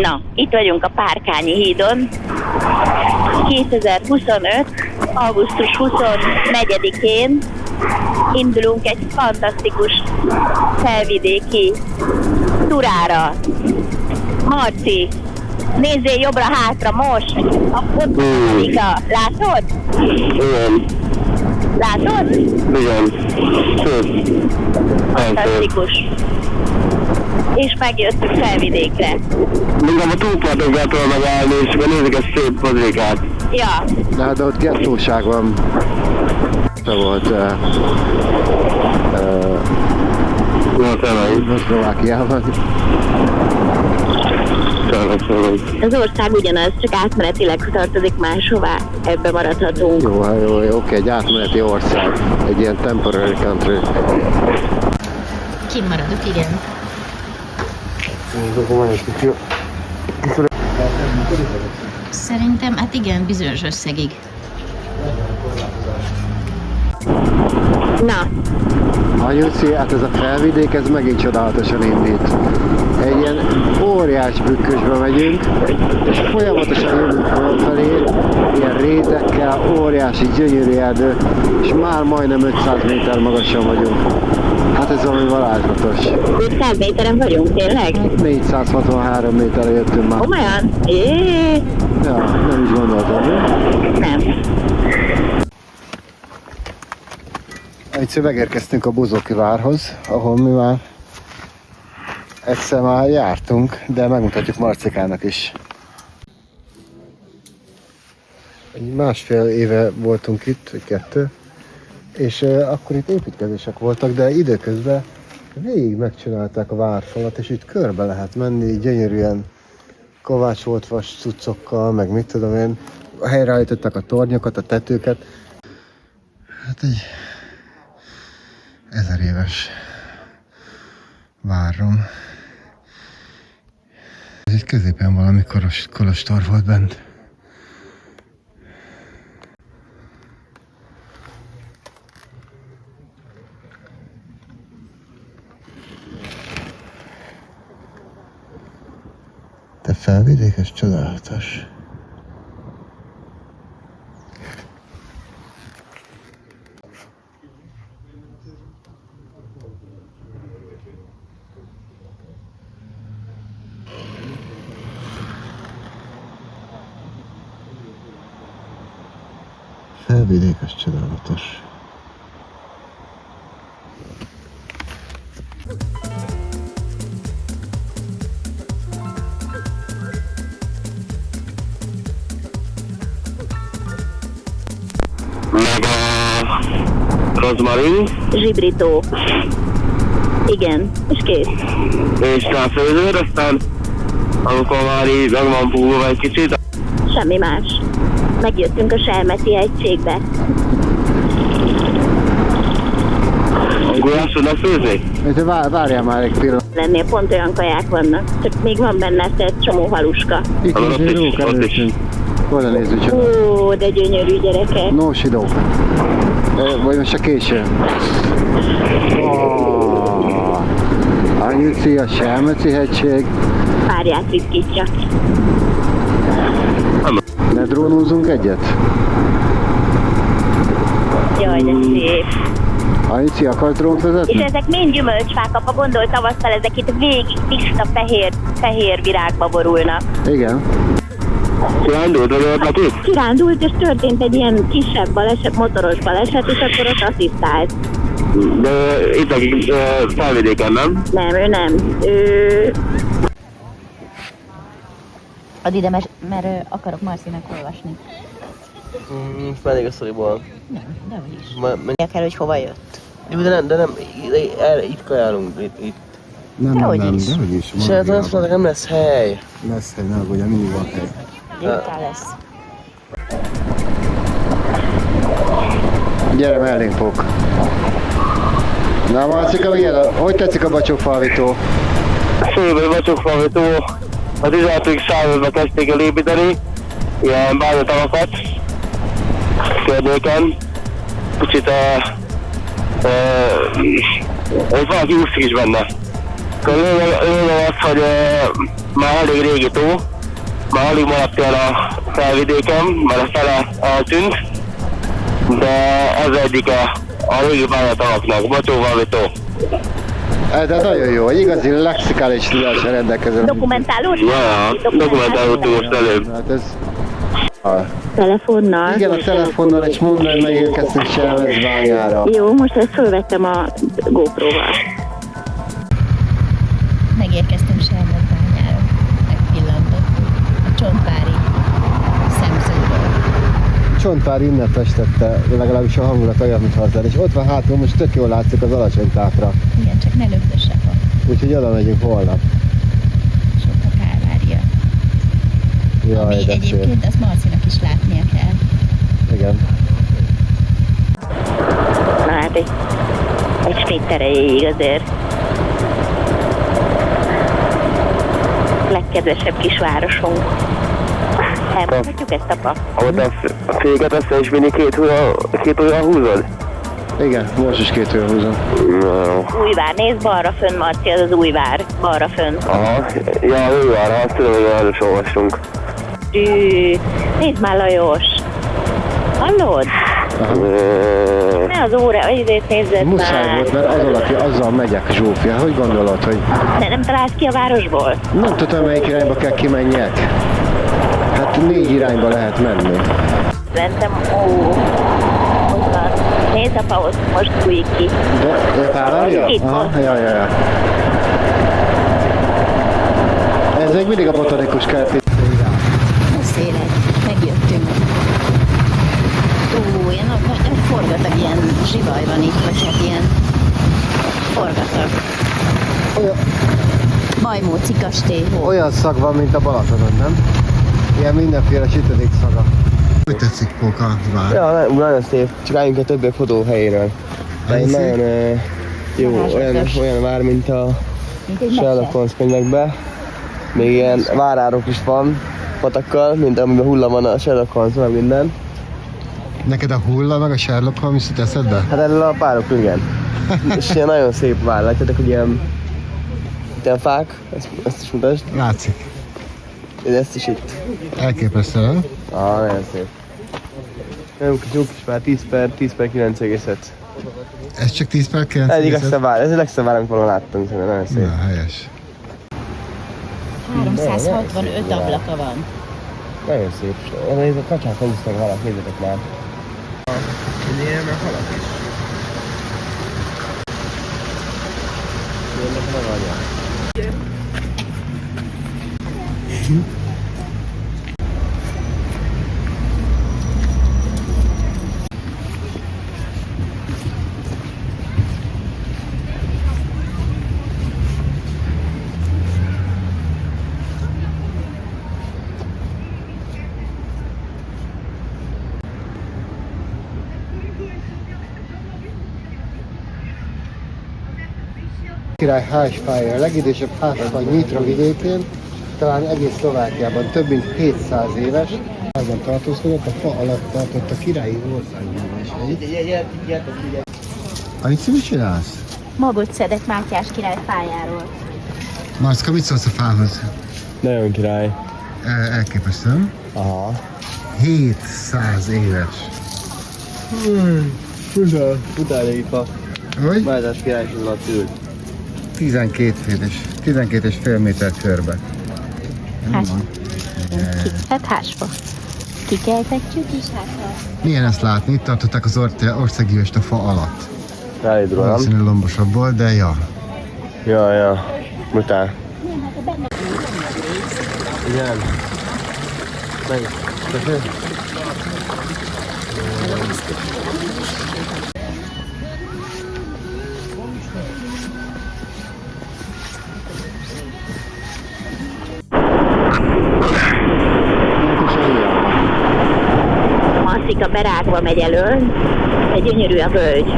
Na, itt vagyunk a Párkányi hídon. 2025. augusztus 24-én indulunk egy fantasztikus felvidéki turára. Marci, nézzél jobbra-hátra most! A fotóika. Látod? Igen. Látod? Igen. Sőt. Fantasztikus. És megjöttünk felvidékre. Mindig a túlparton kell tudod megállni, és akkor nézzük ezt szép Podrikát. Ja. De hát ott gettóság van. Volt Szlovákiában. Az ország ugyanaz, csak átmenetileg tartozik máshová. Ebbe maradhatunk. Jó, oké, egy átmeneti ország. Egy ilyen temporary country. Kimaradok, igen. Szerintem, hát igen, bizonyos összegig. Na. Anyuci, hát ez a felvidék, ez megint csodálatosan indít. Egy ilyen óriás bükkösbe megyünk, és folyamatosan jövünk fölfelé, ilyen rétekkel, óriási gyönyörű erdő, és már majdnem 500 méter magasan vagyunk. Hát ez valami varázslatos. 500 méteren vagyunk, tényleg? 463 méterre jöttünk már. Komolyan? Ja, nem is gondoltam, mi? Nem. Egyszer megérkeztünk a Buzoki várhoz, ahol mi már egyszer már jártunk, de megmutatjuk Marcikának is. Egy másfél éve voltunk itt, vagy 2, és akkor itt építkezések voltak, de időközben végig megcsinálták a várfalat, és itt körbe lehet menni, gyönyörűen kovácsolt vas cuccokkal, meg mit tudom én. Helyreállították a tornyokat, a tetőket. Hát egy 1000 éves várom. Ez itt középen valami kolostor volt bent. Te felvidékes, csodálatos. Felvidékes, csodálatos. Meg a rozmarin. Zsibrító. Igen, és kész. És ráfőződ, aztán amikor már így meg van búgva egy kicsit. Semmi más. Megjöttünk a Selmeci egységbe. Gulyás tudnak főzni? Várjál már egy pillanat. Lennél pont olyan kaják vannak, csak még van benne egy csomó haluska. Itt is egy rók előttünk. Oda nézzük csak. Ó, de gyönyörű gyerekek. No sidó. Vagy most a késő. Anyuci, a Selmeci hegység. Párját ritkítja. Ne drónózzunk egyet? Jaj, de szép. Anyuci, akarsz drónt vezetni? És ezek mind gyümölcsfák, apa, gondolj, tavasszal ezek itt végig tiszta fehér virágba borulnak. Igen. Kirándult, vagy ott itt? Kirándult, és történt egy ilyen kisebb baleset, motoros baleset, és akkor ott asszisztált. De itt akik felvidéken, nem? Nem, ő nem. Add ide, mert akarok Marcinak olvasni. Elég a szoriból. Nem, dehogy is. Mondják el, hogy hova jött. Jó, de nem, erre itt kajálunk, itt. Nem, Dehogy is. dehogy is. És hát azt mondták, nem lesz hely. Lesz hely, ne aggódjál, mindig van hely. Délután lesz. Gyere mellénk, Fok. Na, Marcika, hogy tetszik a bacsokfalvitó? Szép bacsokfalvitó. A 16. században kezdték el építeni. Ilyen bányatavakat. Környéken. Kicsit hogy valaki úszik is benne. Lényeg az, hogy már elég régi tó, már alig maradt el a felvidéken, mert a fele eltűnt, de ez egyik a régi pályatavaknak, Bocsóvalvi tó. De nagyon jó, egy igazi lexikális tudással rendelkezem. Dokumentálódsz? Ja, dokumentálódtunk most előbb. Hát ez... Telefonnal? Igen, a telefonnal, és mondom, hogy megérkeztünk Selmecbányára. Jó, most ezt fölvettem a GoPro-val. Megérkeztünk Selmecbányára, megpillantottuk a Csontvári szemszögből. Csontvár innen festette, legalábbis a hangulat olyan, mint hazád, és ott van hátul, most tök jól látszik az Alacsonytátra. Igen, csak ne lögd a sapa, Úgyhogy oda megyünk holnap. és ott a Kálvária. Jaj, Ami de szép. egyébként azt Marcinak is látnia kell. Igen. Na hát egy sprint erejéig azért. Legkedvesebb kisvárosunk. Elmondhatjuk ezt, apa? Ott a féket össze is mindig két olyan húzod? Igen, most is 2 olyan húzom. Újvár, nézd balra fönn, Marci, az az Újvár. Balra fönn. Aha, ja, Újvárra, azt tudom, hogy arra is olvastunk. Nézd már, Lajos. Hallod? Ne az óra, vagy idét nézzed Muszáj már. volt, mert az alatti, azzal megyek, Zsófia. Hogy gondolod, hogy Nem találsz ki a városból? nem tudom, melyik irányba kell kimenjek? Hát 4 irányba lehet menni. Szerintem, ott van. Nézd, apa, ott most fújik ki. De Kálvária? Itt Aha, van. ja. Ez még mindig a botanikus kerti. Szélet, megjöttünk. Ilyen nagy forgatag, ilyen zsivaj van itt, vagy hát ilyen forgatag. Olyan, Bajmóci kastélyhó. olyan szag van, mint a Balatonon, nem? Ilyen mindenféle sütödik szaga. Hogy tetszik Póka vár? Ja, nagyon szép. Csak álljunk a többi fotóhelyéről. De egy nagyon jó, olyan vár, mint a Mint egy Sherlock Holmes könyvekben. Még ilyen várárok is van, patakkal, mint amiben hulla van a Sherlock Holmes, meg minden. Neked a hulla meg a Sherlock Holmes jut eszedbe? Hát erről a párok, igen. És ilyen nagyon szép vár, látjátok, hogy ilyen fák, ezt is mutasd. Látszik. Ezt is itt. Elképesztő, nem? Nagyon szép. Nagyon kis már 10 per 9,5. Ez csak 10 per 9? Ez legszebb vár, ez a legszebb vár, amit valahol láttunk, szerintem nagyon szép. Na, helyes. 365 ablaka van. Nagyon szép. Ez a kacsák húztak halak, nézzetek már. Ilyen meg halak is. Jönnek meg anyák. Király hájspálya, a legidősebb hájspálya Nyitra vidékén, talán egész Szlovákiában több mint 700 éves. Házban tartózkodott, a fa alatt tartott a királyi országgyűléseit. Alici, mit csinálsz? Magot szedett Mátyás király fájáról. Marcka, mit szólsz a fához? Nagyon király. Elképesztő. Aha. 700 éves. Utáni fa. Hogy? Mátyás király is alatt ült. 12,5 méter körbe. Hát hásfa. Kikeltetjük és háttal. Milyen ezt látni? Itt tartották az országgyűlést a fa alatt. Ráid rólam. Valószínűleg lombosabbból, de ja. Ja. Brutál. Igen. Meg. Marcika berágva megy elől, egy gyönyörű a völgy.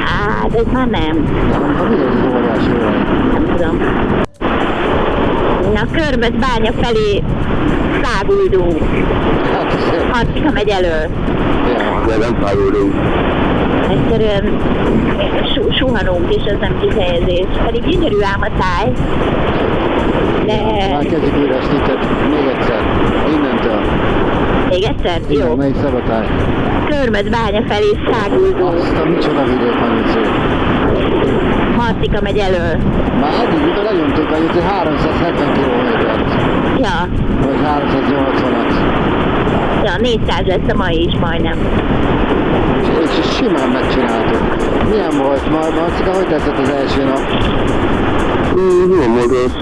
Hát ez már nem. Nem tudom. Na, Körmös-bánya felé száguldunk. Marcika megy elől. De nem száguldunk. Egyszerűen suhanunk, és ez nem kifejezés. Pedig gyönyörű ám a táj. De... Már kezdjük újra a snitet. Még egyszer. Innentől. Még egyszer? Igen, Jó. melyik szabatály? Körmödbánya felé száguldó. Azt a micsoda vidék van itt. Marcika megy elől. Már eddig ide lenyomtuk a juti 370 kilométert. Ja. Vagy 380-at. Ja, 400 lesz a mai is majdnem. És simán megcsináltuk. Milyen volt? Marcika, hogy tetszett az első nap? Jó módos.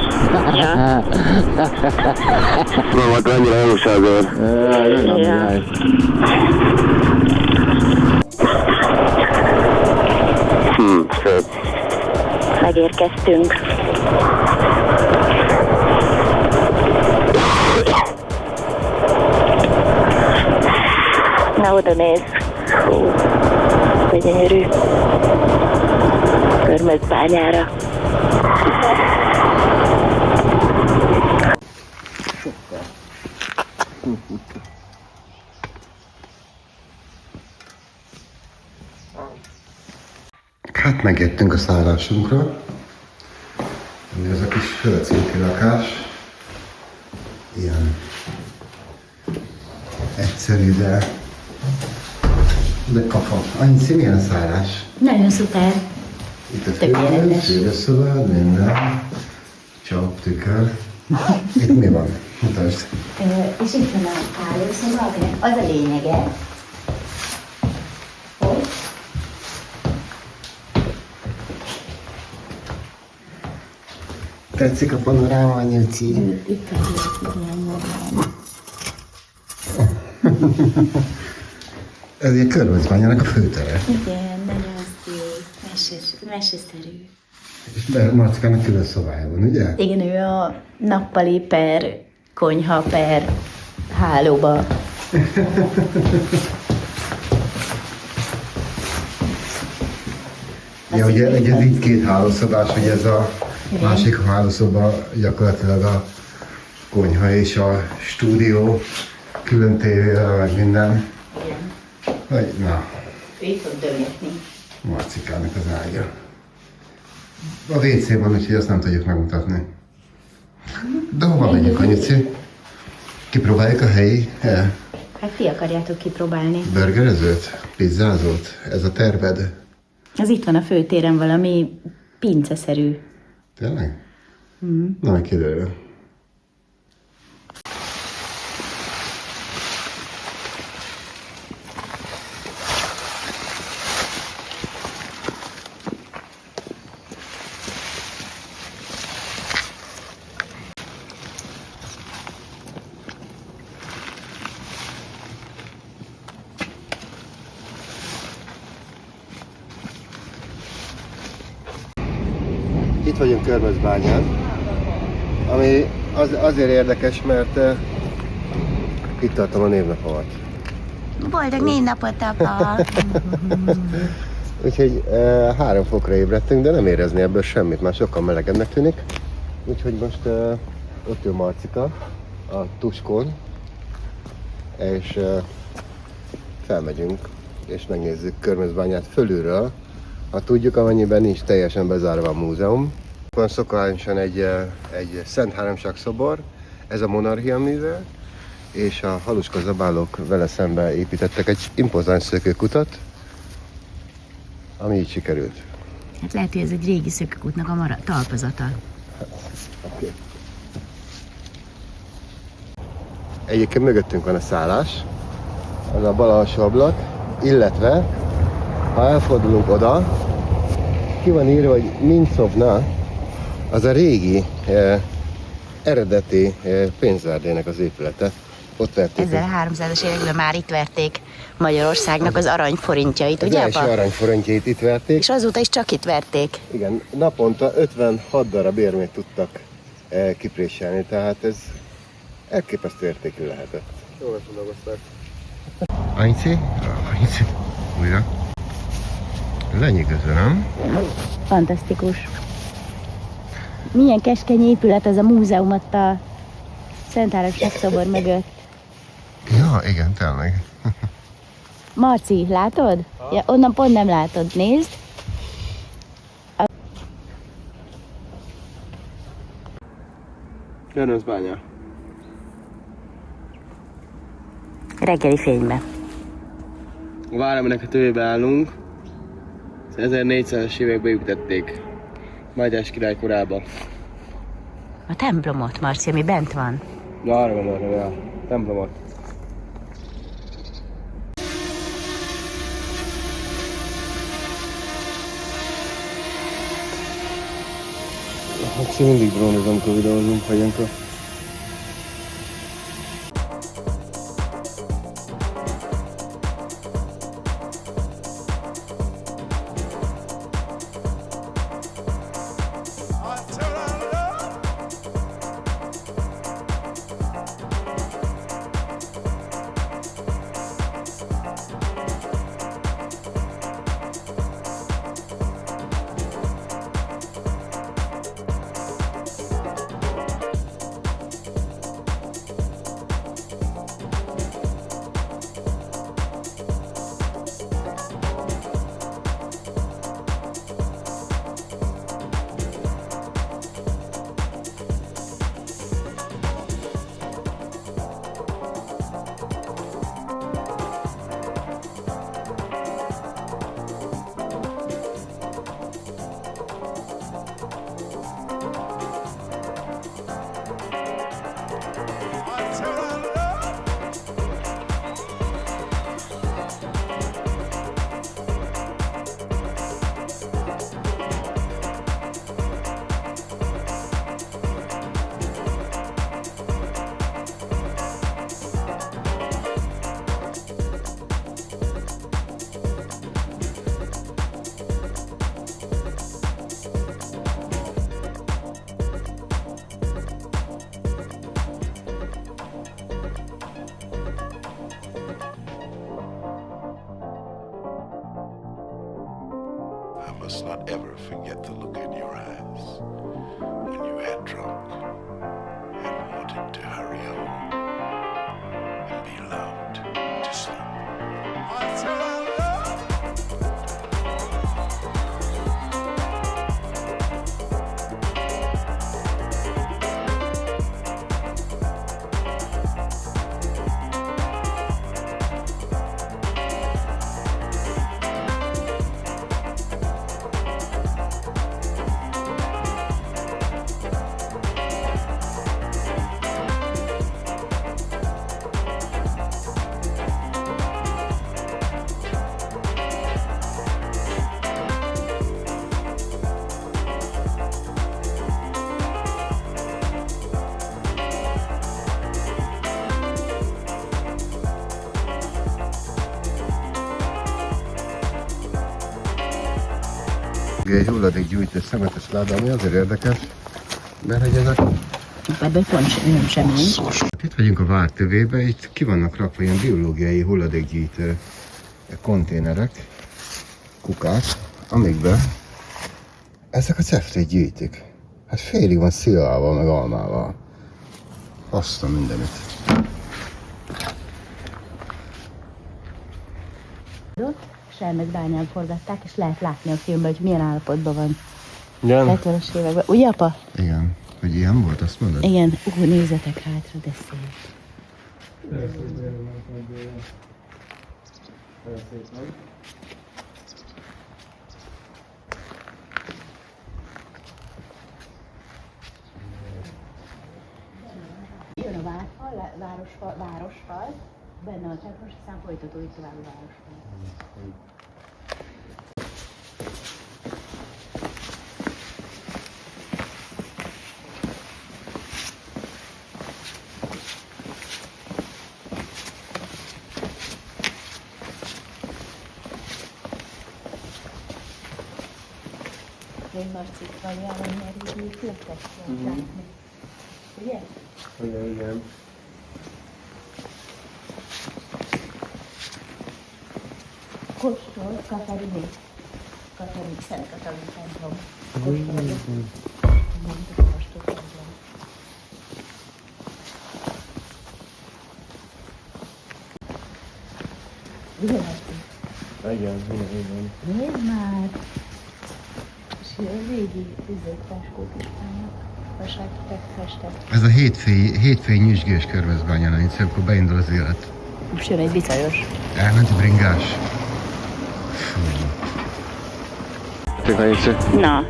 Ja. Nem volt annyira jóságos. Ja. Szép. Megérkeztünk. Na, oda nézd. Hú, de gyönyörű. Körmödbányára. Hát megjöttünk a szállásunkra. Ami ez a kis földszinti lakás. Ilyen egyszerű, de kafa. Annyi milyen a szállás? Nagyon szuper. Itt a Tökéletes. fürdőszobád, minden. Csaptükör. Itt mi van? Mutasd. És itt van a hálószoba, aminek az a lényege, hogy Tetszik a panoráma, Nyuci? itt van ilyen Ez egy körvözbányának a főtere. igen, nagyon szép, meseszerű. És Marcikának külön szobája van, ugye? Igen, ő a nappali per konyha per hálóba. Ja, ugye ez így két hálószobás, hogy ez a másik hálószoba gyakorlatilag a konyha és a stúdió, külön tévével, meg minden. Igen. Vagy, na, Ő itt fog dögetni. Marcikának az ágya. A WC van, úgyhogy azt nem tudjuk megmutatni. De hova megyünk, Anyuci? Kipróbáljuk a helyi Hát ti akarjátok kipróbálni. burgerezőt, pizzázót? Ez a terved? Az itt van a főtéren valami pinceszerű. Tényleg? Na, majd kiderül. Itt vagyunk Körmözbányán, ami azért érdekes, mert itt tartom a névnapomat. Boldog névnapot, apa! Úgyhogy 3 fokra ébredtünk, de nem érezni ebből semmit, már sokkal melegebbnek tűnik. Úgyhogy most ott ül Marcika a tuskon, és felmegyünk, és megnézzük Körmözbányát fölülről. Ha tudjuk, amennyiben nincs teljesen bezárva a múzeum. Van szokványosan egy Szent Háromság szobor, ez a monarchia műve, és a haluska zabálók vele szembe építettek egy impozáns szökőkutat, ami így sikerült. Hát lehet, hogy ez egy régi szökőkútnak a talpazata. Okay. Egyébként mögöttünk van a szállás, az a bal alsó ablak, illetve ha elfordulunk oda, ki van írva, hogy Mincovna, az a régi, eredeti pénzverdének az épülete. Ott verték. 1300-as években már itt verték Magyarországnak az aranyforintjait, Az ugye, első apa? aranyforintjait itt verték. És azóta is csak itt verték. Igen, naponta 56 darab érmét tudtak kipréselni, tehát ez elképesztő értékű lehetett. Jól megfoglalkozták. Anyici? Anyici? Újra. Lenyűgöző, nem? Fantasztikus. Milyen keskeny épület ez a múzeum ott a Szent Háromság szobor mögött. Ja, igen, tényleg. Marci, látod? Ja, onnan pont nem látod. Nézd. Görönzbánya. Reggeli fénybe. A vár, aminek a tövében állunk, az 1400-es években építették. Mátyás király korában. A templomot, Marci, ami bent van. De arra gondoltam, hogy a templomot. Hát mindig drónozom, amikor videózunk, vagy ilyenkor. I must not ever forget the look in your eyes when you had drunk and wanted to hurry home and be loved to sleep. Egy hulladékgyűjtő szemetes láda, ami azért érdekes, mert hogy ezek... Ebből pont nem semmi nincs. Itt vagyunk a vár tövébe, itt ki vannak rakva ilyen biológiai hulladékgyűjtő konténerek, kukák, amikben ezek a ceftét gyűjtik. Hát félig van szilával, meg almával. Azt a mindenit. Selmecbányán forgatták, és lehet látni a filmben, hogy milyen állapotban van. Igen. 70-es években. Ugye, apa? Igen. Hogy ilyen volt, azt mondod? Igen. Nézzetek hátra, de szép. Jön a városfal, benne a csápos, aztán folytatódik tovább a városfal. Én Marcit valójában merítő flettek látni. Ugye? Igen. Kostol Katalin, Szent Katalin templom. Kostol. Kostol templom. Igen, igen. Nézd már! És ilyen régi fáskók is vannak. Festek. Ez a hétfői nyüzsgés körvezbányán, itt amikor beindul az élet. Most jön egy bicajos. Elment a bringás. Na,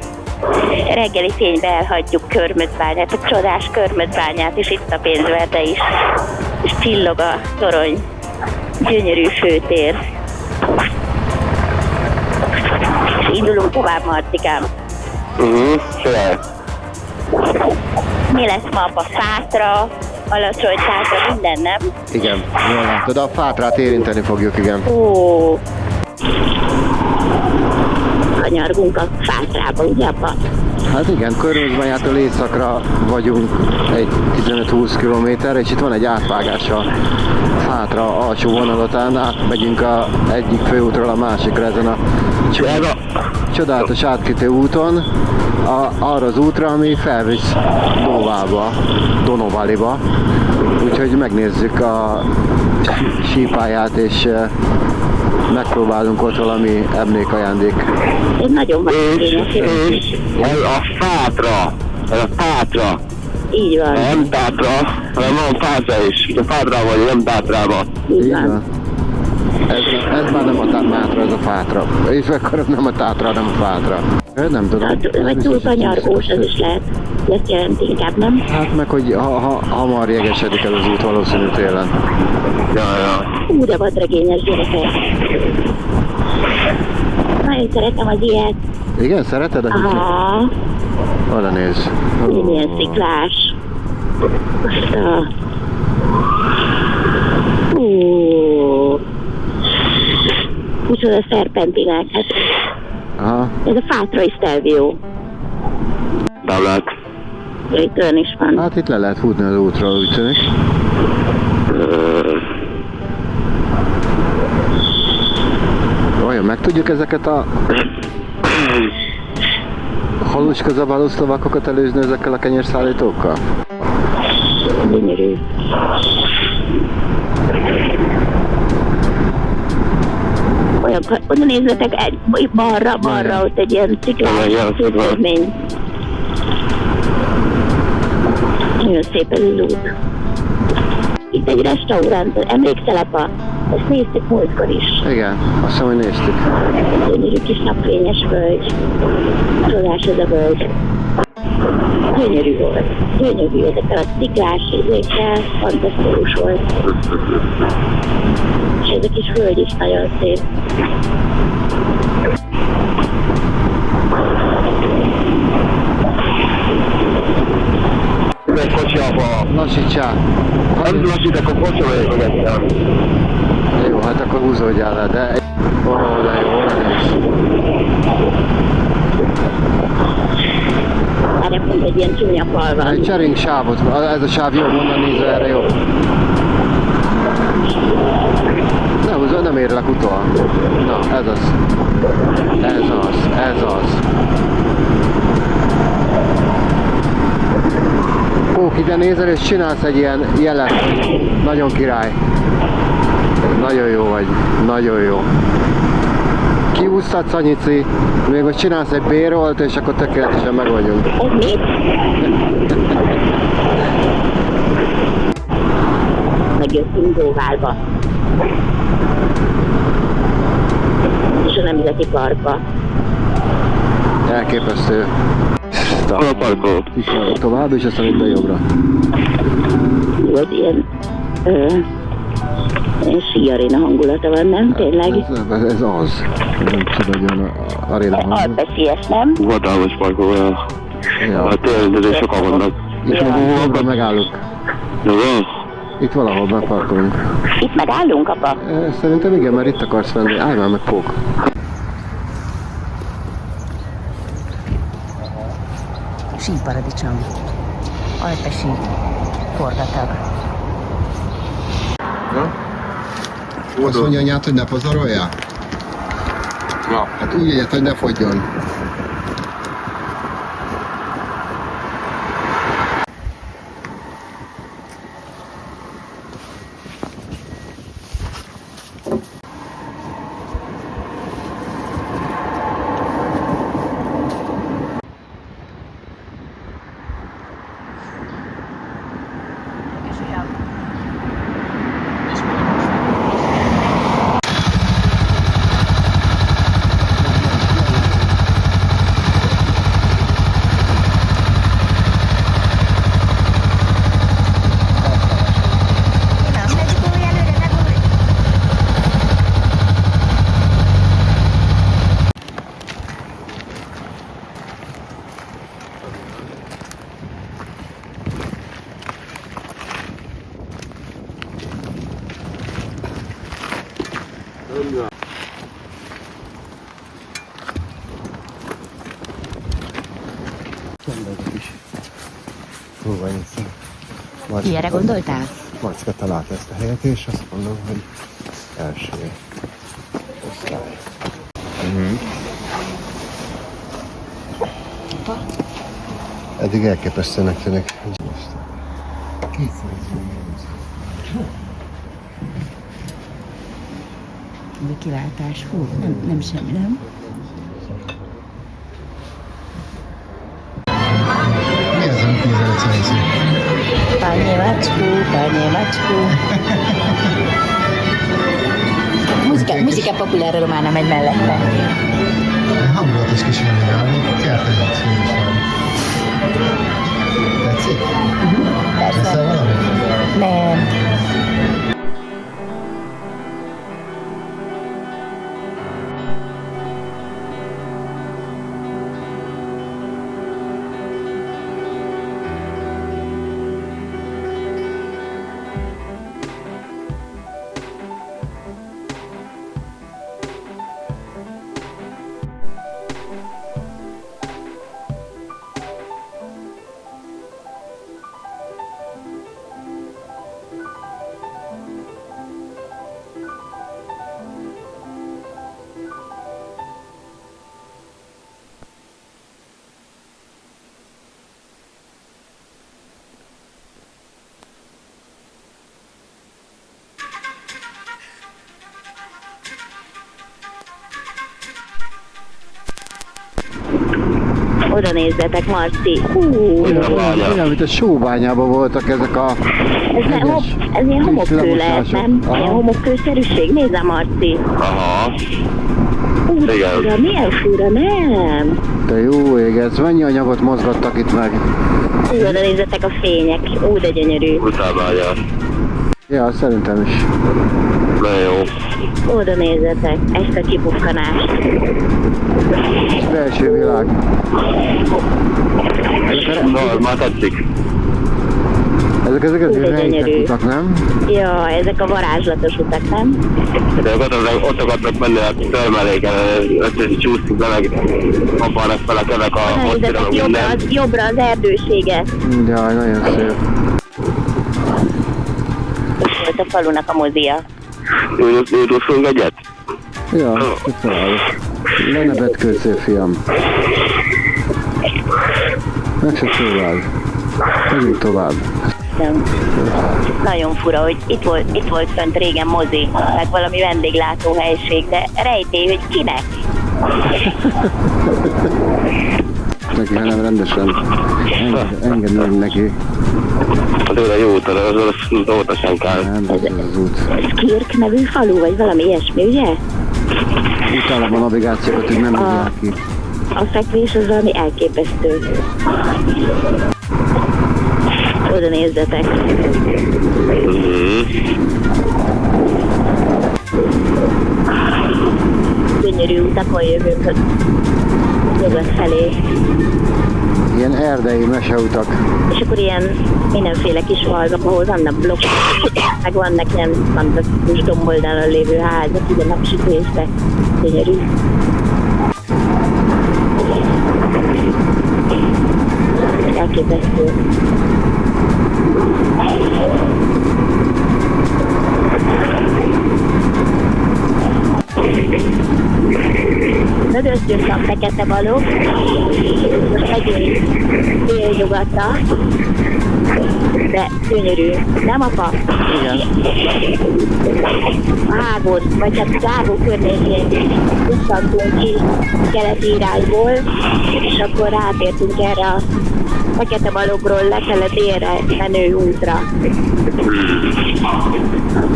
reggeli fénybe elhagyjuk Körmödbányát, a csodás Körmödbányát, és itt a Pénzverde is. És csillog a torony. Gyönyörű főtér. És indulunk tovább, Marcikám. Király. Mi lesz ma a Fátra, alacsony tátra, minden, nem? Igen, jól látod, a Fátrát érinteni fogjuk, igen. Ó, kanyargunk a Fátrába, ugye abba? Hát igen, Körmödbányától északra vagyunk egy 15-20 km, és itt van egy átvágás a Fátra alsó vonalatán, átmegyünk egyik főútról a másikra ezen a csodálatos átkötő úton, arra az útra, ami felvisz Donovaliba. Úgyhogy megnézzük a sípályát, és megpróbálunk ott valami emlékajándék. Én nagyon Ez a Fátra. Ez a Fátra. Így van. Nem Tátra, hanem van Fátra is. A Fátra vagy, nem Tátrában. Így van. Ez már nem a Mátra, ez a Fátra. És akkor nem a Tátra, hanem a Fátra. Nem tudom. Vagy túl kanyargós, az is lehet. Ezt jelenti inkább, nem? Hát meg, hogy hamar jegesedik el az út valószínű télen. Ja. Ú, de vadregényes gyerekek. Nagyon szeretem az ilyet. Igen, szereted? Aha, Oda nézz. milyen sziklás. Azt a... Micsoda szerpentinek, hát Aha. ez a Fátra is Stelvio. Táblát. Itt olyan is van. Hát itt le lehet futni az útról, úgy tűnik. Vajon meg tudjuk ezeket a haluska zabálós szlovakokat előzni ezekkel a kenyérszállítókkal? Gyönyörű. Olyan, oda nézzetek, balra, ott egy ilyen ciklás szépmény. Nagyon szép ez az út. Itt egy restaurant, emlékszel apa? Ezt néztük múltkor is. Igen, azt hiszem, hogy néztük. Gyönyörű kis napfényes völgy. Csodás ez a völgy. Gyönyörű volt. Gyönyörű ezekkel a sziklás izékkel. Fantasztikus volt. És ez a kis völgy is nagyon szép. Egy kocsiába. Lassítsál! Nem lassítok, a kocsiba jöttem. Jó, hát akkor húzódjál le, de... Ó, de jó, oda nézz. Már pont egy ilyen csúnya fal van. Egy cserénk sávot, ez a sáv jobb, onnan nézve erre jobb. Ne húzod, nem érlek utol. Na, ez az. Ez az. Pók, ide nézel és csinálsz egy ilyen jelet. Nagyon király. Nagyon jó vagy. Nagyon jó. Kiúsztad, Szanyici, még most csinálsz egy B-rollt, és akkor tökéletesen megoldjunk. Ez mit? Megjöttünk Góválba. És a Nemzeti Parkba. Elképesztő. Hol a parkoló? Tovább, és aztán itt jobbra. Volt ilyen síaréna hangulata van, nem? Tényleg? Ez az. Nem tudom, hogy olyan aréna hangulat. Alpesies, nem? Hatalmas parkoló. Ja. Hát tényleg sokan vannak. És hol megállunk? Jó? Itt valahol megparkolunk. Itt megállunk, apa? Szerintem igen, mert itt akarsz venni. Állj már meg, Pók. Síparadicsom. Alpesi forgatag. Azt mondja anyád, hogy ne pazaroljál? Ja. Hát úgy egyet, hogy ne fogyjon. Emberek is. Próbáljuk szem. Ilyenre gondoltál? Macska találta ezt a helyet, és azt mondom, hogy első osztály. Eddig elképesztőnek tűnik. De kilátás, hú, nem semmi, nem? Mi az, amit 15 cm? Panie macku, panie macku. Muzika populára romana megy mellette. Hangulatos kis vendégállni, kertezett film is van. Tetszik? Persze. Teszel valamit? Nem. Oda nézzetek, Marci. Olyan, mint a sóbányában voltak ezek a... Ez ilyen homokkő lehet, nem? Aha. Ilyen homokkőszerűség. Nézze, Marci. Aha. Fura, milyen fura, nem? Te jó ég, ez mennyi anyagot mozgattak itt meg? Oda nézzetek a fények. Ó, de gyönyörű. Utálvágya. Ja, szerintem is. Nagyon jó. Oda nézzetek. Ezt a kipukkanást. Belső világ. Már tetszik. Ezek rejtek utak, nem? Ja, ezek a varázslatos utak, nem? De ott akartak menni a törmeléken, összes csúszik be, meg abbanak fel a kevek a hosszira, meg minden. Jobbra az erdőséget. Jaj, nagyon szép. Volt a falunak a mozia. Úszunk egyet? Ja, kitaláljuk. Le ne vetkőzzél, fiam. Meg se szóval. Megyünk tovább. Nagyon fura, hogy itt volt fent régen mozi, meg valami vendéglátóhelység, de rejtély, hogy kinek? Neki, hanem rendesen engedni neki. Tőle jó út, az óvatosan kell. Nem, ez az út. Ez Kirk nevű falu, vagy valami ilyesmi, ugye? Utálom a navigációkat, hogy nem hívják ki. A fekvés az valami elképesztő. Oda nézzetek. Gyönyörű utakon jövünk nyugat felé. Ilyen erdei meseutak. És akkor ilyen mindenféle kis falvak, ahol vannak blokkok, meg vannak ilyen fantasztikus domboldalon lévő házak, így a napsütésbe. Gyönyörű. Elképesztő. Mögöttünk a Fekete Balog, most megyünk délnyugatra, de gyönyörű, nem apa? Igen. A Hágón, vagy hát Hágó környékén visszantunk ki keleti irányból, és akkor rátértünk erre a Fekete Balogról lefele délre menő útra.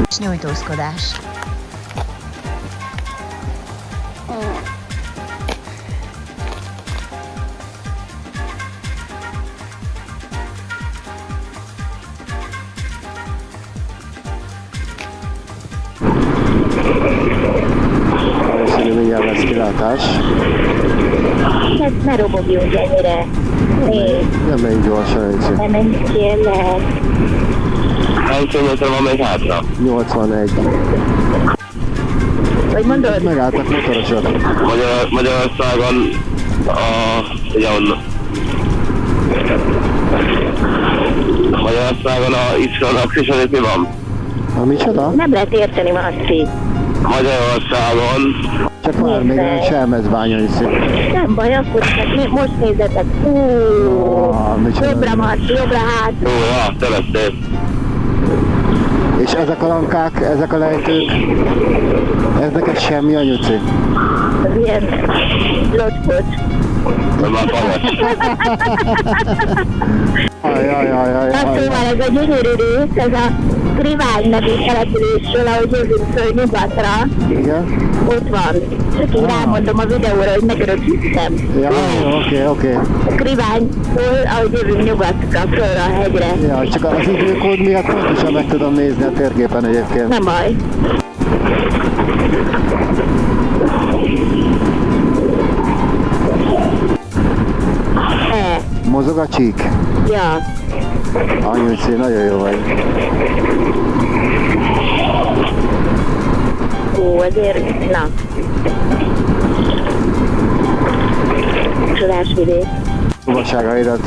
És nyújtózkodás. Valószínű mindjárt lesz kilátás. Hát ne robogjunk ennyire. Nem menjünk gyorsan, Léci. Nem menjél le. Hány kilométer van még hátra? 81. Vagy mondod? Megálltak motorosok. Magyarországon ugye onnan. Magyarországon a Y-axis azért mi van? Micsoda? Nem lehet érteni, Marci. Magyarországon Csak már még olyan selmezbányai szép. Nem baj, akkor most nézzetek. Micsoda? Jobbra, Marci, jobbra hát. jó, te lettél. És ezek a lankák, ezek a lejtők, ez neked semmi a nyuci? Az ilyen locskot. Ez már pagas. Jaj. Szóval ez a gyönyörű rész, ez a Krivány nevű településről, ahogy jövünk föl nyugatra, Igen? ott van. Csak így rámondom a videóra, hogy megrögzítem. Ja, oké. Kriványtól, ahogy jövünk nyugatra föl a hegyre. Ja, csak az időkód miatt pontosan meg tudom nézni a térképen egyébként. Nem baj. Mozog a csík? Ja. Anyuci, nagyon jó vagy. Ó, azért, na. Csodás vidék. Próbaságaidat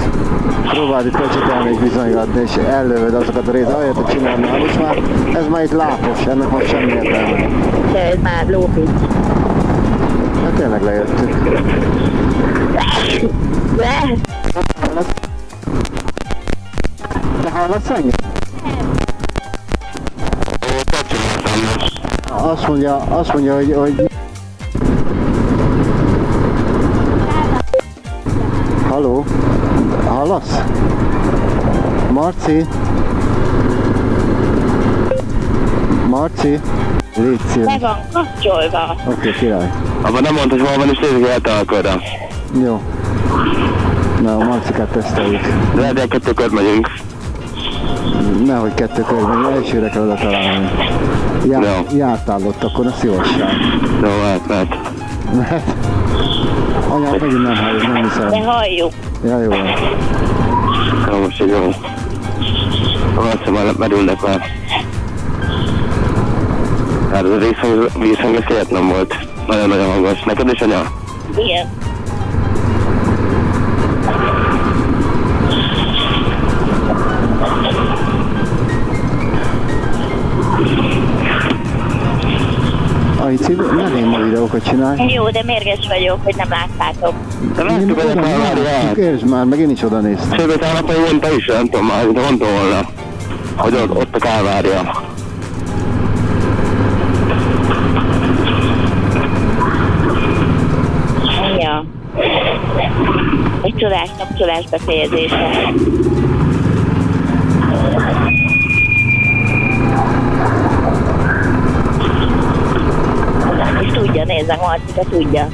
próbáld itt pecsételni és bizonygatni, és ellövöd azokat a részt, ahogy te csinálnál. Most már, ez már itt lápos, ennek most semmi értelme. De ez már lópics. Hát tényleg lejöttük. De? Te hallasz engem? Azt mondja, hogy... Halló? Hallasz? Marci? Marci? Légy szíves. Meg van kapcsolva. Oké, király. Abban nem mondta, hogy hol van, és nézzük, hogy eltalálkodra. Jó. Na, a Marcikát teszteljük. Lehet, hogy 2 kört megyünk. Nehogy 2 körben, elsőre kell oda találni. Jártál ott, akkor a szívosság. Jó, lehet. Mert anya, megint nem halljuk, nem hiszem. De halljuk. Ja, jó. Jó, most így jó. Azt már merülnek már. Hát az a vízhang ez kegyetlen volt. Nagyon-nagyon hangos. Neked is, anya? Igen. Aici, nem én ma videókat csinálj. Jó, de mérges vagyok, hogy nem láttátok. De láttuk ezek a várját. Értsd már, meg én is oda néztem. Sőt, állapot mondta is, nem tudom már, de mondta volna, hogy ott a Kálvárja. Ja. Egy csodás befejezése. És tudja, nézzek, Marcika tudja.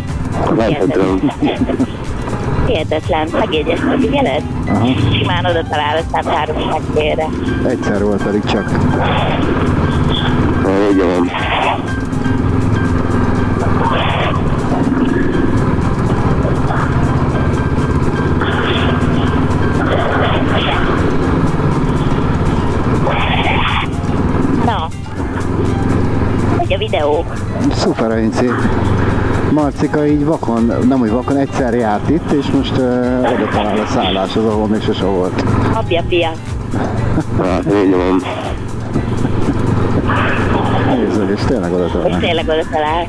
Hihetetlen, megjegyeztem, figyeled? Aha. Simán oda talál a Szentárosság térre. Egyszer volt pedig csak. Így van. Na, hogy a videó? Szuper, Ainci. Marcika így vakon, nem úgy vakon, egyszer járt itt, és most oda talál a szálláshoz, ahol még sose volt. Apja, fia. Hát, így van. Nézzük, és tényleg oda És talál. tényleg oda talál.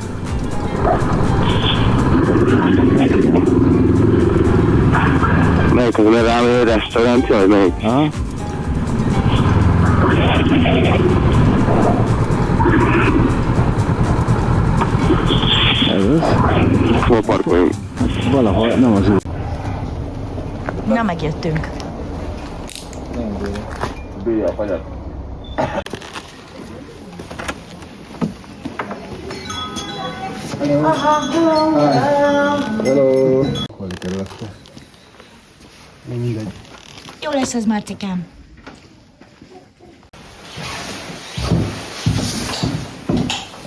Melyik az a rámoló restaurantja, vagy melyik? Aha. Ez az. Hol parkoljunk? Valahol, nem az út. Na, megjöttünk. Bírja a fagyat. Hello! Hol kerülette? Mindegy. Jó lesz ez, Marcikám.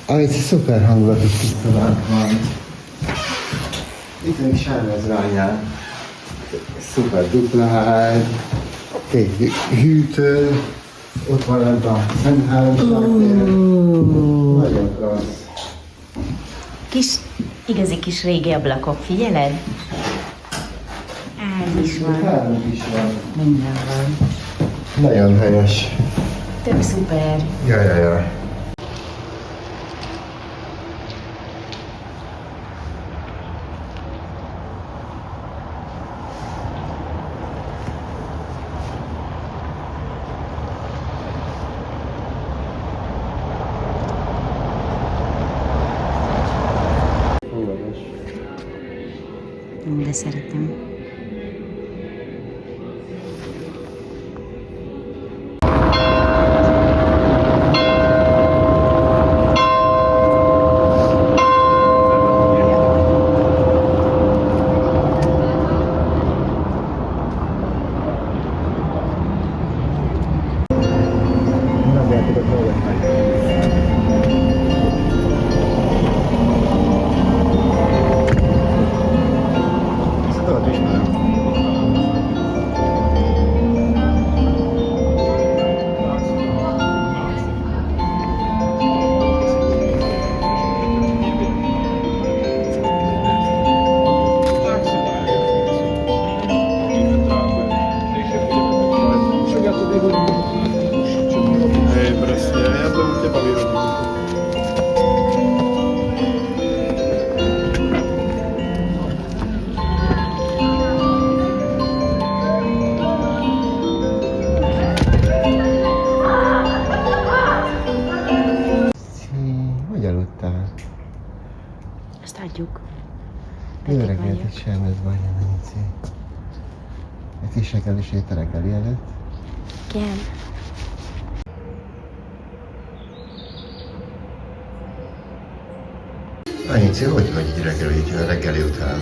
Aici, szuper hangulatos tisztavált van. Itt még sármezványán. Szuper duplád, két hűtő, ott van lent a Szent Háromság tér. Nagyon klassz. Igazi kis régi ablakok, figyeled? Ez is van. Hármat is van. Minden van. Nagyon helyes. Tök szuper. Jaj. De szeretem. Ezt adjuk. Jó reggelt, itt Selmez Banya Nanci. Egy kis reggelis a reggeli előtt. Igen. Nanci, hogy vagy így reggeli után?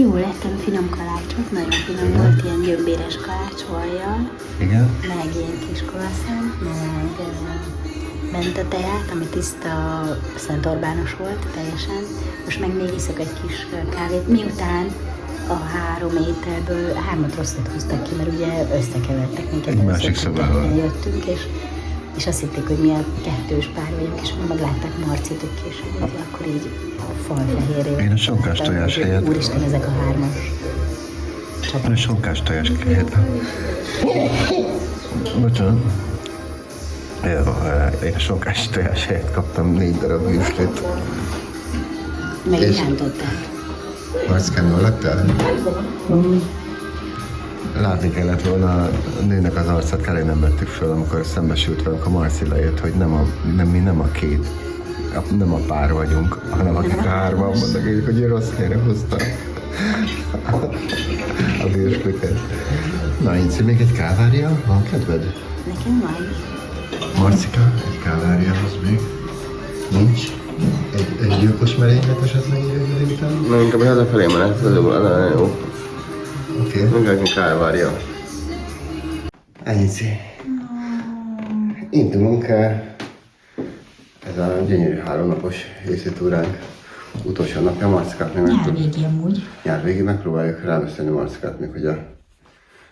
Jó, lettem finom kalácsot, nagyon finom volt, ilyen gyömbéres kalácsolajjal, Igen? meg ilyen kis croissant, meg ment a teát, ami tiszta Szent Orbános volt teljesen. Most meg még iszok egy kis kávét, miután a 3 ételből 3 rosszat hoztak ki, mert ugye összekevertek minket. Egy másik szobával. Jöttünk, és azt hitték, hogy mi a 2-s pár vagyunk, és meglátták Marcit egy később, akkor így falfehérré. Én a sonkás tojás helyett. Úristen, ezek a 3-as. Én a sonkás tojás helyett. Bocsánat. Én a sonkás tojás helyett kaptam 4 darab műslit. Meg És- irántottál. Marckán jól lettál? Látni kellett volna a nőnek az arcát, kár, nem vettük föl, amikor szembesült velünk a Marci lejött, hogy mi nem a két, nem a pár vagyunk, hanem akik 3-an vannak, hogy én rossz helyre hoztam a bőrslüket. Na, Inci, még egy kávária? Van kedved? Nekem van. Marcika, egy káváriahoz még? Nincs? Egy gyilkos merénylet esetleg így reggel után? Na, inkább hazafelé menet, az nagyon jó. Oké. Mindenki kávárja. Ennyi. Indulunk el. Ez a gyönyörű 3 napos részletúránk. Utolsó napja Marcikát még Nyárvégi amúgy. Nyárvégi megpróbáljuk rábeszélni Marcikát még, hogy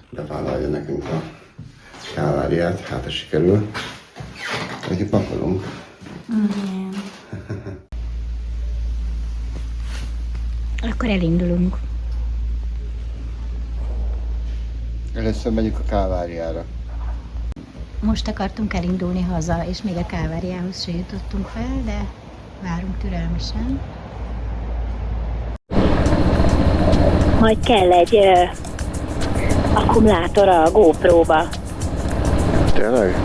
bevállalja nekünk a káváriát. Hát, ha sikerül. Úgyhogy pakolunk. Igen. Akkor elindulunk. Először megyünk a káváriára. Most akartunk elindulni haza, és még a káváriához se jutottunk fel, de várunk türelmesen. Majd kell egy akkumulátor a GoPro-ba. Tényleg?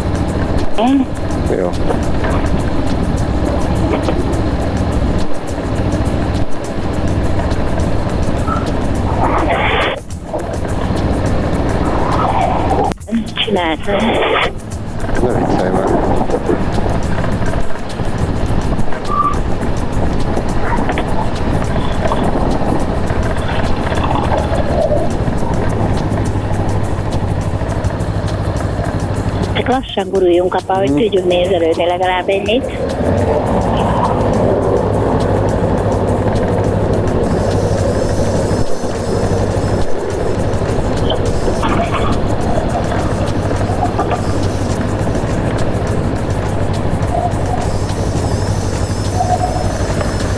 Jó. Csináltam. Ne viccelj már. Csak lassan guruljunk apa, hogy tudjunk nézelődni legalább ennyit.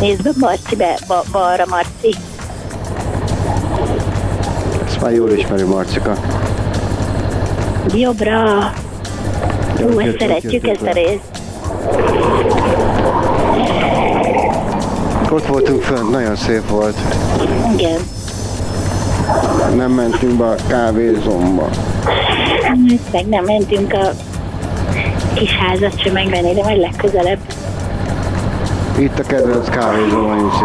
Nézd be Marci, balra Marci. Ezt már jól ismeri Marcika. Jobbra. Jó, ezt szeretjük, ezt a részt. Ott voltunk fönt, nagyon szép volt. Igen. Nem mentünk be a kávézomba. Meg nem mentünk a kis házat sem megvenni, de majd legközelebb. Itt a kedvenc kávézom, Anyici.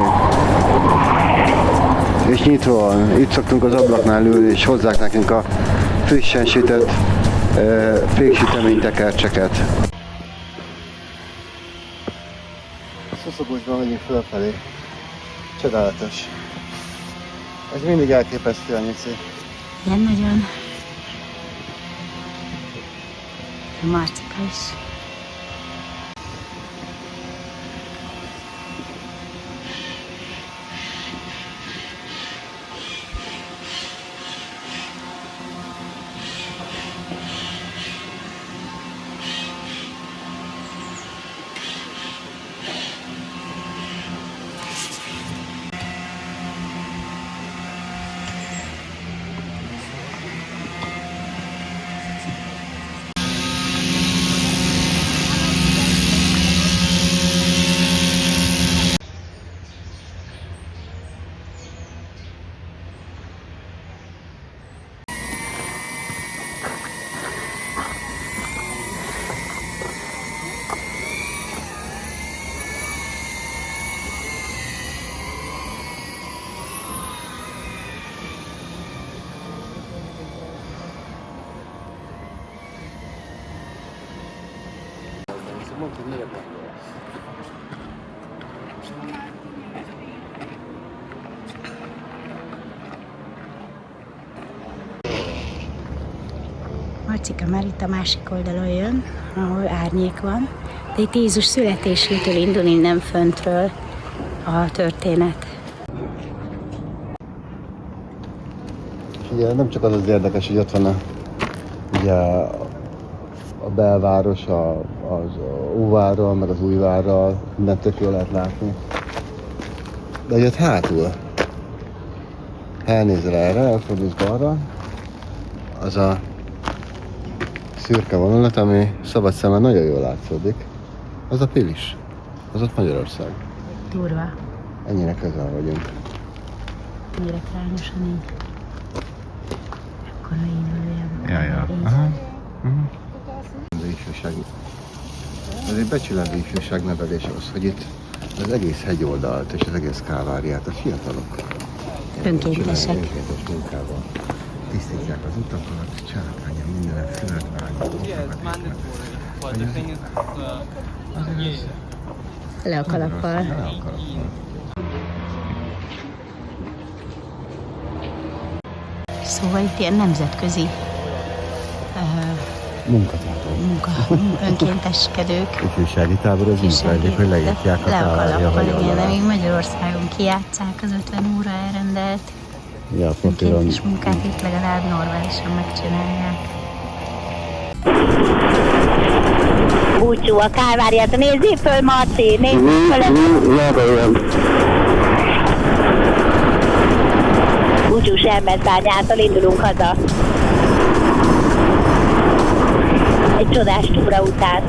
És nyitva van. Itt szoktunk az ablaknál ülni, és hozzák nekünk a frissen sütött féksüteménytekercseket. Szuszogósban megyünk fölfelé. Csodálatos. Ez mindig elképesztő, Anyici. Igen, nagyon. A Marcika is. Marcika már itt a másik oldalon jön, ahol árnyék van, de itt Jézus születésétől indul innen föntről a történet. Ugye nem csak az érdekes, hogy ott van ugye a belváros, az Óvárral, meg az Újvárral, mindent tök jól lehet látni. De ugye ott hátul, ha elnézel erre, elfordulsz balra, az a szürke vonulat, ami szabad szemmel nagyon jól látszódik, az a Pilis. Az ott Magyarország. Durva. Ennyire közel vagyunk. Ennyire krányosan így. Ekkora élője. Ja. Aha. Az ifjúság. Azért becsülendő ifjúság nevelés az, hogy itt az egész hegyoldalt és az egész Káváriát a fiatalok Önkéntesek. önkéntes munkával tisztítják az utakat, csákányan mindenre füvet vágnak. Le a kalappal. Szóval itt ilyen nemzetközi önkénteskedők. Ifjúsági tábor az úgy zajlik, hogy leírtják a Kávária igen, de hajónál. még Magyarországon kijátszák az 50 óra elrendelt Ja, papíron. önkéntes munkát, itt legalább normálisan megcsinálják. Búcsú a Káváriát, nézzél föl, Marci, nézzél föl. Búcsús Elmeszárnyától indulunk haza. Egy csodás túra után.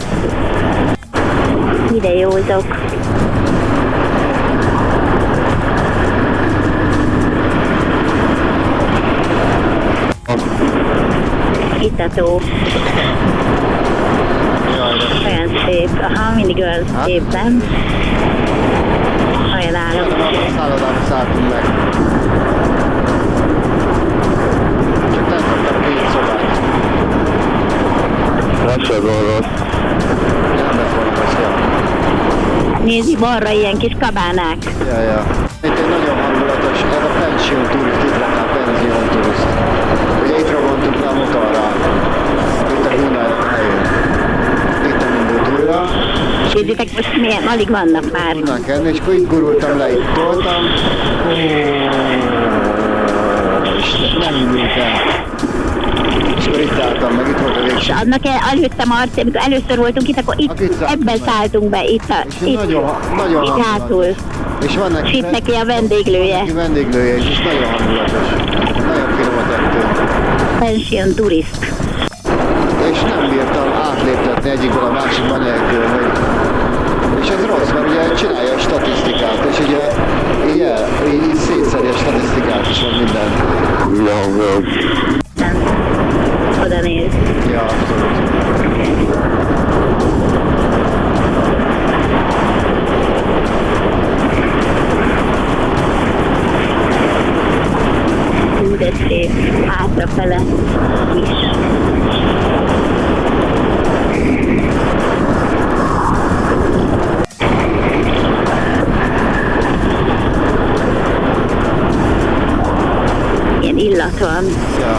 Ide józok. Itt a tó. Olyan szép. Aha, mindig olyan szép, nem? Ajánlálom. A szállodába szálltunk meg. Csak nem kaptam 2 szobát. Nem se dolgot. Nem lett volna az kell. Nézi balra ilyen kis kabánák. Ja. Itt egy nagyon hangulatos, ez a pension turist, itt van a pension turist. Ugye itt robbantjuk le a motorral. Itt a Dunán a helyén. Itt a indult újra. Nézzétek, most milyen, alig vannak már. Tudnánk enni, és akkor itt gurultam le, itt toltam. És nem indult el. És akkor itt álltam meg, itt volt a És végső. annak előtte Marci, amikor először voltunk itt, akkor Akkor itt itt szálltunk ebben meg. szálltunk be, itt, És itt, nagyon itt hangulatos. hátul. És van neki, És itt neki a vendéglője. neki vendéglője is, és nagyon hangulatos. Nagyon finom a tettő. Pension turist. És nem bírtam átléptetni egyikből a másikba nélkül, hogy... És ez rossz, mert ugye csinálja a statisztikát, és ugye így szétszedi a statisztikát is, meg minden. Jó. Oda néz. Ja, abszolút. Hú, de szép. Hátrafele is. Ilyen illat van. Ja.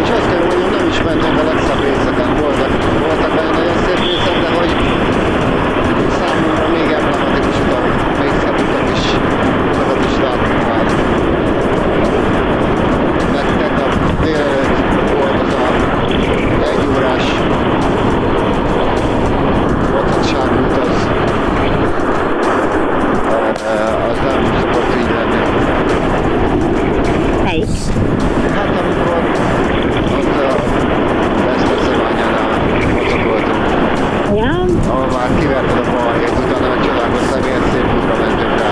És azt kell mondjam, nem is mentem a legszebb részeken, voltak benne nagyon szép részek, de hogy számomra még emblematikus utak, még szebb utak is, utakat is láttunk már. Tegnap délelőtt volt az a 1 órás hosszadságút, az nem szokott így lenni. Melyik? Hát amikor ott a Veszterszebányánál ott voltunk, Ja, ahol már kiverted a balhét, utána csodálkoztam, milyen szép útra mentünk rá.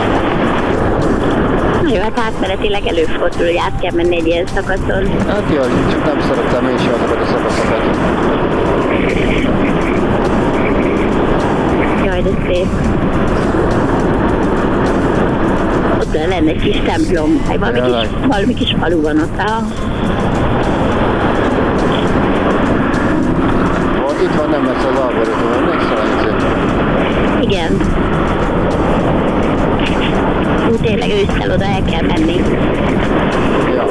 na jó, hát átmenetileg előfordul, hogy át kell menni egy ilyen szakaszon. Hát jó, csak nem szerettem én sem azokat a szakaszokat. Jaj, de szép. Ott lenne egy kis templom, valami kis falu van ott. Itt van nem messze az algoritmus, emlékszel ezért? Igen. Hú, tényleg ősszel oda el kell menni. Ja.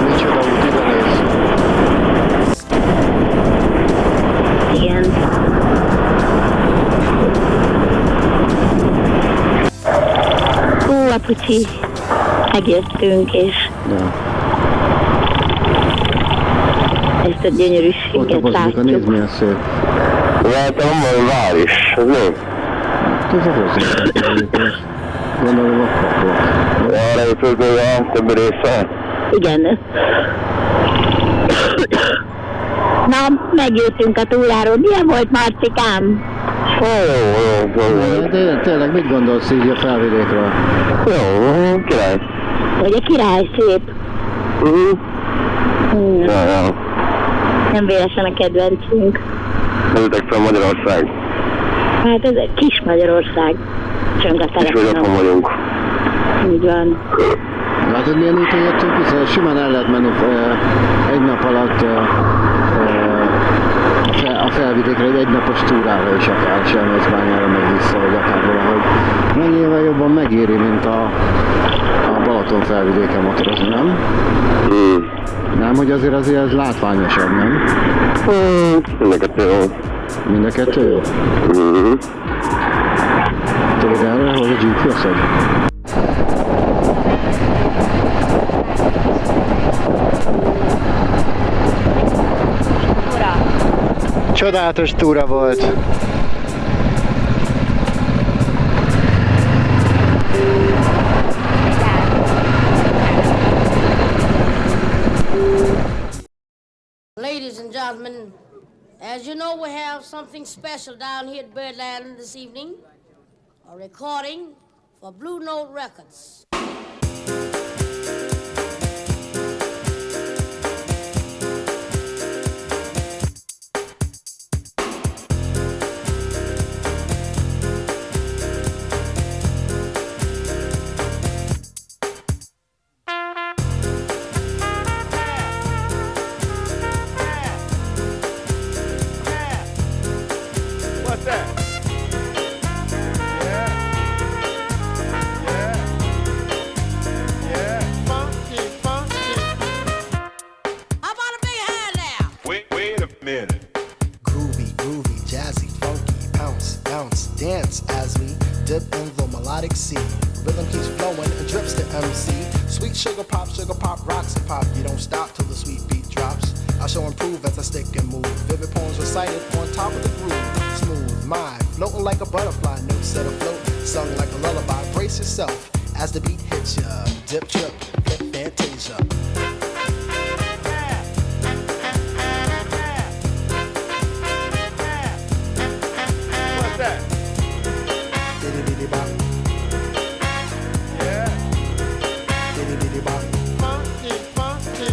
Micsoda út, ide néz. Igen. Hú, apucsi. Megjöttünk, és Ja. ezt a Ott a gyönyörűséget bazika, nézd látjuk. milyen szép. Látom, van vár is. Ez mi? Ez a hozzá. Gondolom a kapott. Arra épült a többi része. Igen. Na, megjöttünk a túráról. Milyen volt, Marcikám? Jó. De tényleg mit gondolsz így a felvidékről? Jó, király. Hogy a király szép. Ja. Nem véletlen a kedvencünk. Ültek fel Magyarország. Hát ez egy kis Magyarország. Csöng a És hogy otthon telefonom. vagyunk. Így van. Látod milyen úton jöttünk vissza? Simán el lehet menni egy nap alatt a felvidékre, egy napos túrára is akár Selmecbányára meg vissza, vagy akár valahogy. Mennyivel jobban megéri, mint a Balaton felvidéken motorozni, nem? Nem, hogy azért ez látványosabb, nem? Mind a kettő jó. Mind a kettő jó? Tudod erre, hogy a GPS-ed? Csodálatos túra volt. Ladies and gentlemen, as you know, we have something special down here at Birdland this evening. A recording for Blue Note Records. What's that? Yeah. Funky, funky. groovy, jazzy, funky, bounce, bounce, dance as we dip in the melodic sea. Rhythm keeps flowing and drips to MC. Sweet sugar pop, rocks and pop. You don't stop till the sweet beat drops. I shall improve as I stick and move. Vivid poems recited on top of the groove. Smooth mind, floating like a butterfly, notes set afloat, sung like a lullaby. Brace yourself as the beat hits ya. Dip, trip, flip, fantasia. What's that? Diddy bop. Yeah. Diddy bop. Funky, funky.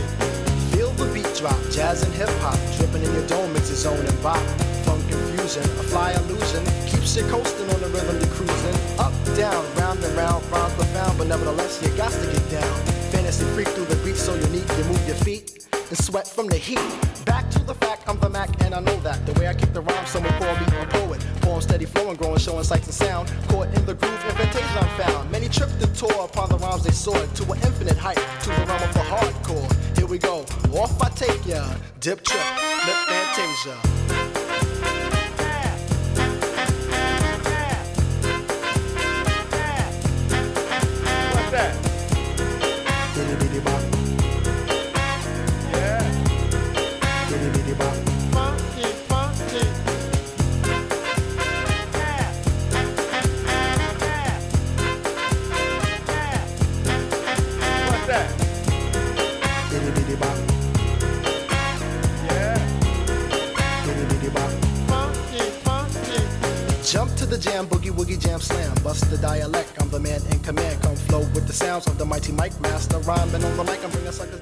Feel the beat drop, jazz and hip hop, dripping in your dome, it's your zone and bop. Funk confusion, a fly illusion, keeps you coasting on the rhythm you're cruising. Up, down, round and round, rhymes profound, but nevertheless you got to get down. Fantasy freak through the beat so unique, you move your feet and sweat from the heat. Back to the fact, I'm the Mac and I know that. The way I kick the rhyme, someone call me a poet. Poem steady flowing, growing, showing sights and sound. Caught in the groove, invitation I'm found. Many tripped and tore upon the rhymes they soared to an infinite height, to the realm of the hardcore. Here we go, off I take ya. Dip, trip, lip, fantasia. What's that? Diddy bop. Yeah. Diddy bop. Funky, funky. What's that? Diddy bop. Yeah. Diddy bop. Funky, funky. Jump to the jam, boogie woogie jam slam. Bust the dialect, I'm the man in command. Come flow with the sounds of the mighty mic master. Rhyming on the mic, I'm bringing suckers.